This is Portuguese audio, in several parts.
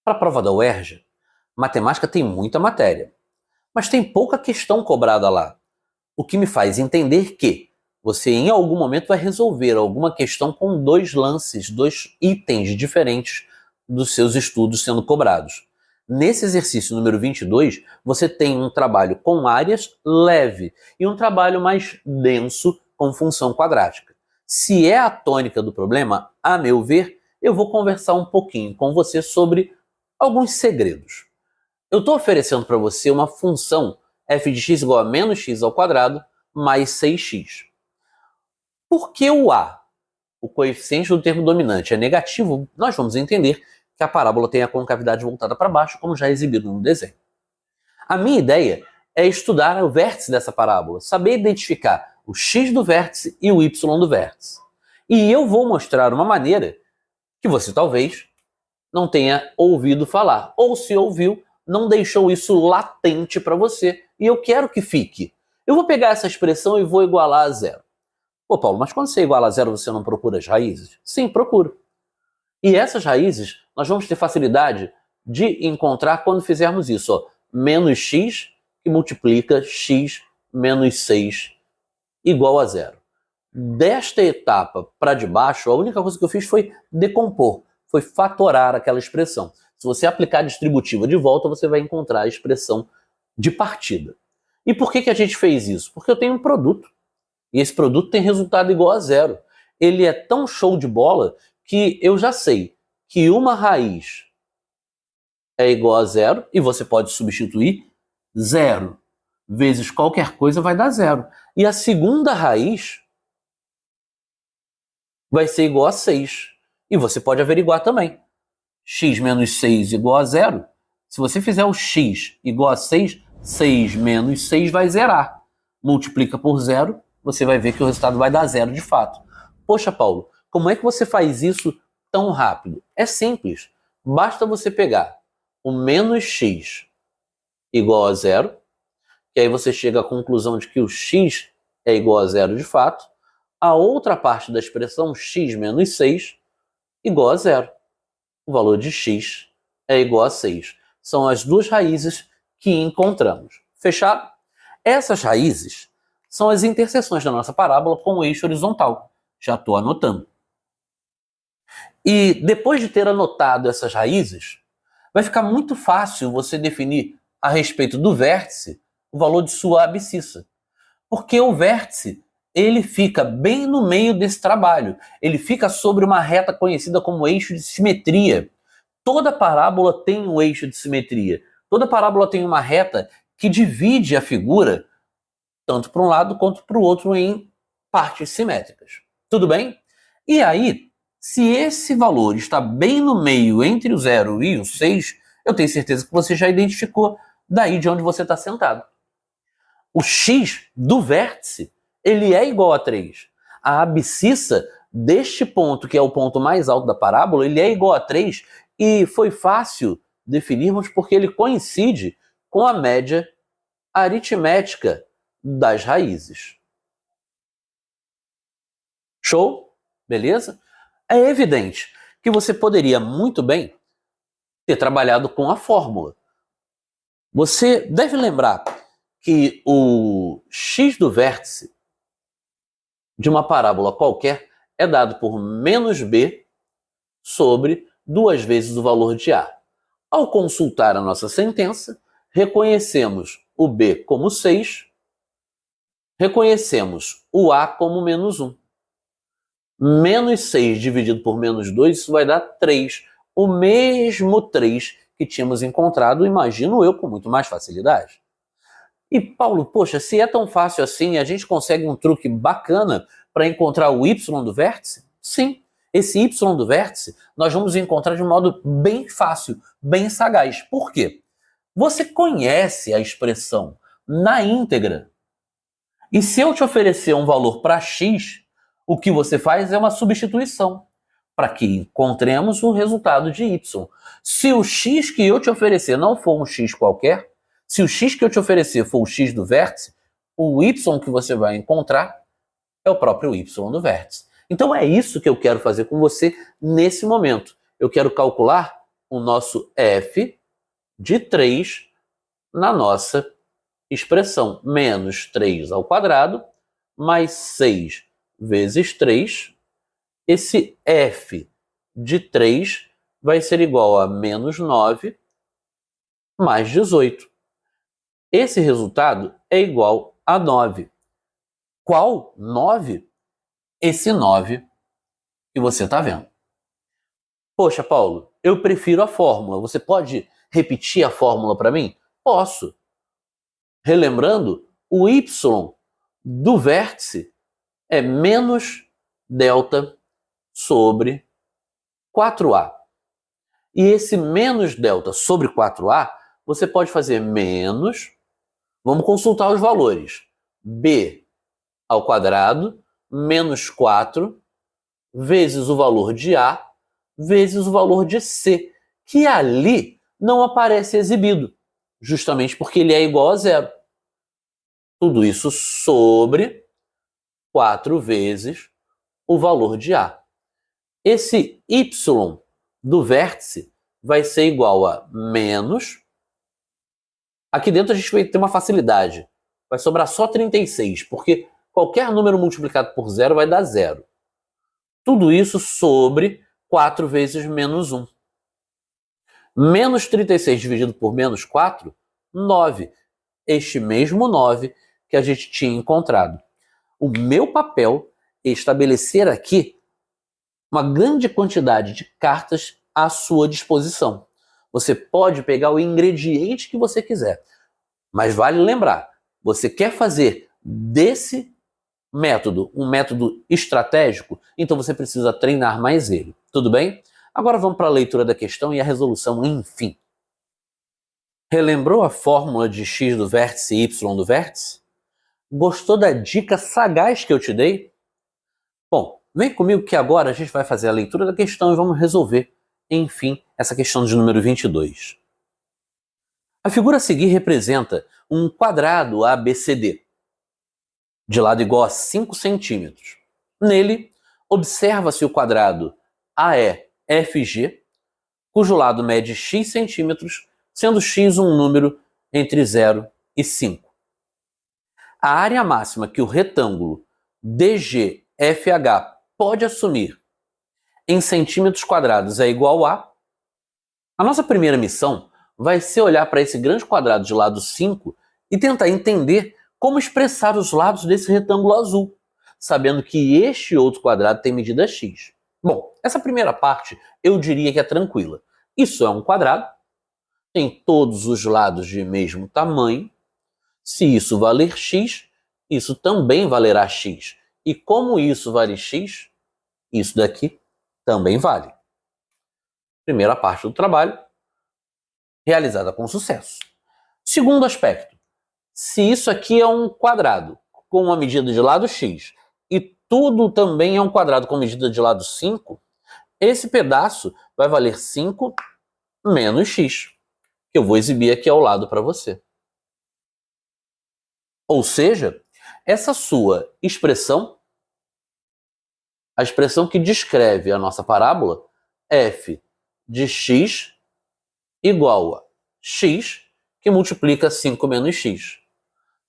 Para a prova da UERJ, matemática tem muita matéria, mas tem pouca questão cobrada lá, o que me faz entender que você em algum momento vai resolver alguma questão com dois lances, dois itens diferentes dos seus estudos sendo cobrados. Nesse exercício número 22, você tem um trabalho com áreas leve e um trabalho mais denso com função quadrática. Se é a tônica do problema, a meu ver, eu vou conversar um pouquinho com você sobre alguns segredos. Eu estou oferecendo para você uma função f de x igual a menos x ao quadrado mais 6x. Por que o a, o coeficiente do termo dominante, é negativo, nós vamos entender que a parábola tem a concavidade voltada para baixo, como já exibido no desenho. A minha ideia é estudar o vértice dessa parábola, saber identificar o x do vértice e o y do vértice. E eu vou mostrar uma maneira que você talvez não tenha ouvido falar, ou se ouviu, não deixou isso latente para você, e eu quero que fique. Eu vou pegar essa expressão e vou igualar a zero. Pô, Paulo, mas quando você iguala a zero, você não procura as raízes? Sim, procuro. E essas raízes, nós vamos ter facilidade de encontrar quando fizermos isso. Ó, menos x que multiplica x menos 6 igual a zero. Desta etapa para de baixo, a única coisa que eu fiz foi decompor, foi fatorar aquela expressão. Se você aplicar a distributiva de volta, você vai encontrar a expressão de partida. E por que a gente fez isso? Porque eu tenho um produto. E esse produto tem resultado igual a zero. Ele é tão show de bola que eu já sei que uma raiz é igual a zero, e você pode substituir zero vezes qualquer coisa vai dar zero. E a segunda raiz vai ser igual a 6. E você pode averiguar também. X menos 6 igual a zero. Se você fizer o x igual a 6, 6 menos 6 vai zerar. Multiplica por zero, você vai ver que o resultado vai dar zero de fato. Poxa, Paulo, como é que você faz isso tão rápido? É simples. Basta você pegar o menos x igual a zero, que aí você chega à conclusão de que o x é igual a zero de fato. A outra parte da expressão, x menos 6, igual a zero. O valor de x é igual a 6. São as duas raízes que encontramos. Fechado? Essas raízes são as interseções da nossa parábola com o eixo horizontal. Já estou anotando. E depois de ter anotado essas raízes, vai ficar muito fácil você definir a respeito do vértice o valor de sua abscissa. Porque o vértice, ele fica bem no meio desse trabalho. Ele fica sobre uma reta conhecida como eixo de simetria. Toda parábola tem um eixo de simetria. Toda parábola tem uma reta que divide a figura tanto para um lado quanto para o outro em partes simétricas. Tudo bem? E aí, se esse valor está bem no meio entre o 0 e o 6, eu tenho certeza que você já identificou daí de onde você está sentado. O x do vértice, ele é igual a 3. A abscissa deste ponto, que é o ponto mais alto da parábola, ele é igual a 3, e foi fácil definirmos porque ele coincide com a média aritmética das raízes. Show? Beleza? É evidente que você poderia muito bem ter trabalhado com a fórmula. Você deve lembrar que o x do vértice de uma parábola qualquer é dado por menos b sobre 2 vezes o valor de a. Ao consultar a nossa sentença, reconhecemos o b como 6, reconhecemos o a como menos 1. Menos 6 dividido por menos 2, isso vai dar 3. O mesmo 3 que tínhamos encontrado, imagino eu, com muito mais facilidade. E, Paulo, poxa, se é tão fácil assim, a gente consegue um truque bacana para encontrar o y do vértice? Sim, esse y do vértice nós vamos encontrar de um modo bem fácil, bem sagaz. Por quê? Você conhece a expressão na íntegra. E se eu te oferecer um valor para x, o que você faz é uma substituição, para que encontremos o resultado de y. Se o x que eu te oferecer não for um x qualquer, se o x que eu te oferecer for o x do vértice, o y que você vai encontrar é o próprio y do vértice. Então é isso que eu quero fazer com você nesse momento. Eu quero calcular o nosso f de 3 na nossa expressão. Menos 3 ao quadrado mais 6 vezes 3. Esse f de 3 vai ser igual a menos 9 mais 18. Esse resultado é igual a 9. Qual 9? Esse 9 que você está vendo. Poxa, Paulo, eu prefiro a fórmula. Você pode repetir a fórmula para mim? Posso. Relembrando, o y do vértice é menos delta sobre 4a. E esse menos delta sobre 4a, você pode fazer menos, vamos consultar os valores, b ao quadrado menos 4 vezes o valor de a vezes o valor de c, que ali não aparece exibido, justamente porque ele é igual a zero. Tudo isso sobre 4 vezes o valor de a. Esse y do vértice vai ser igual a menos. Aqui dentro a gente vai ter uma facilidade. Vai sobrar só 36, porque qualquer número multiplicado por zero vai dar zero. Tudo isso sobre 4 vezes menos 1. Menos 36 dividido por menos 4, 9. Este mesmo 9 que a gente tinha encontrado. O meu papel é estabelecer aqui uma grande quantidade de cartas à sua disposição. Você pode pegar o ingrediente que você quiser, mas vale lembrar, você quer fazer desse método um método estratégico, então você precisa treinar mais ele. Tudo bem? Agora vamos para a leitura da questão e a resolução, enfim. Relembrou a fórmula de x do vértice e y do vértice? Gostou da dica sagaz que eu te dei? Bom, vem comigo que agora a gente vai fazer a leitura da questão e vamos resolver, enfim, essa questão de número 22. A figura a seguir representa um quadrado ABCD, de lado igual a 5 centímetros. Nele, observa-se o quadrado AEFG, cujo lado mede x centímetros, sendo x um número entre 0 e 5. A área máxima que o retângulo DGFH pode assumir em centímetros quadrados é igual a... A nossa primeira missão vai ser olhar para esse grande quadrado de lado 5 e tentar entender como expressar os lados desse retângulo azul, sabendo que este outro quadrado tem medida x. Bom, essa primeira parte eu diria que é tranquila. Isso é um quadrado, tem todos os lados de mesmo tamanho. Se isso valer x, isso também valerá x. E como isso vale x, isso daqui também vale. Primeira parte do trabalho, realizada com sucesso. Segundo aspecto, se isso aqui é um quadrado com uma medida de lado x e tudo também é um quadrado com medida de lado 5, esse pedaço vai valer 5 menos x, que eu vou exibir aqui ao lado para você. Ou seja, essa sua expressão, a expressão que descreve a nossa parábola, f de x igual a x que multiplica 5 menos x.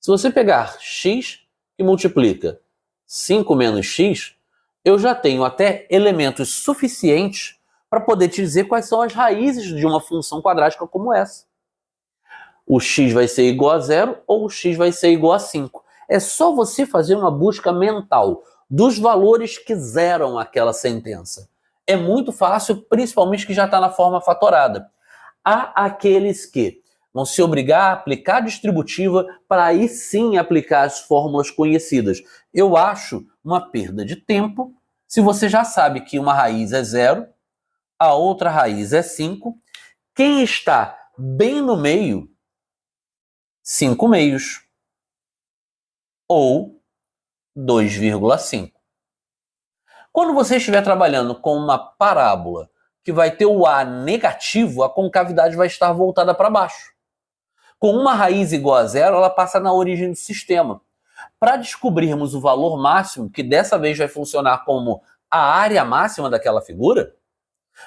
Se você pegar x que multiplica 5 menos x, eu já tenho até elementos suficientes para poder te dizer quais são as raízes de uma função quadrática como essa. O x vai ser igual a 0 ou o x vai ser igual a 5. É só você fazer uma busca mental dos valores que zeram aquela sentença. É muito fácil, principalmente que já está na forma fatorada. Há aqueles que vão se obrigar a aplicar a distributiva para aí sim aplicar as fórmulas conhecidas. Eu acho uma perda de tempo se você já sabe que uma raiz é 0, a outra raiz é 5. Quem está bem no meio, 5 meios ou 2,5. Quando você estiver trabalhando com uma parábola que vai ter o A negativo, a concavidade vai estar voltada para baixo. Com uma raiz igual a 0, ela passa na origem do sistema. Para descobrirmos o valor máximo, que dessa vez vai funcionar como a área máxima daquela figura,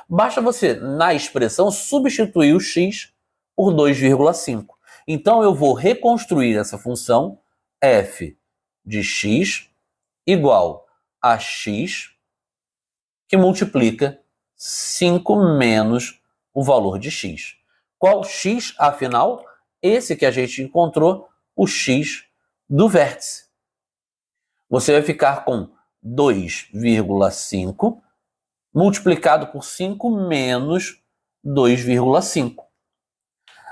Basta você, na expressão, substituir o x por 2,5. Então, eu vou reconstruir essa função f de x igual a x que multiplica 5 menos o valor de x. Qual x, afinal? Esse que a gente encontrou, o x do vértice. Você vai ficar com 2,5 multiplicado por 5 menos 2,5.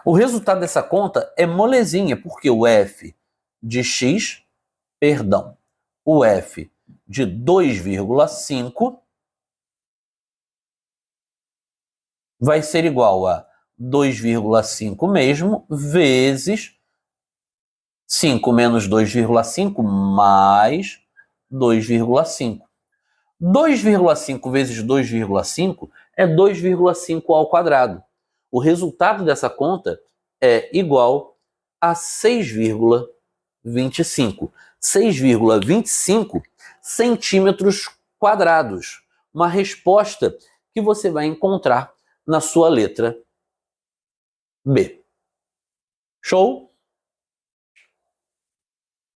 O resultado dessa conta é molezinha, porque o f de x, o f de 2,5 vai ser igual a 2,5 mesmo, vezes 5 menos 2,5 mais 2,5. 2,5 vezes 2,5 é 2,5 ao quadrado. O resultado dessa conta é igual a 6,25. 6,25 centímetros quadrados. Uma resposta que você vai encontrar na sua letra B. Show?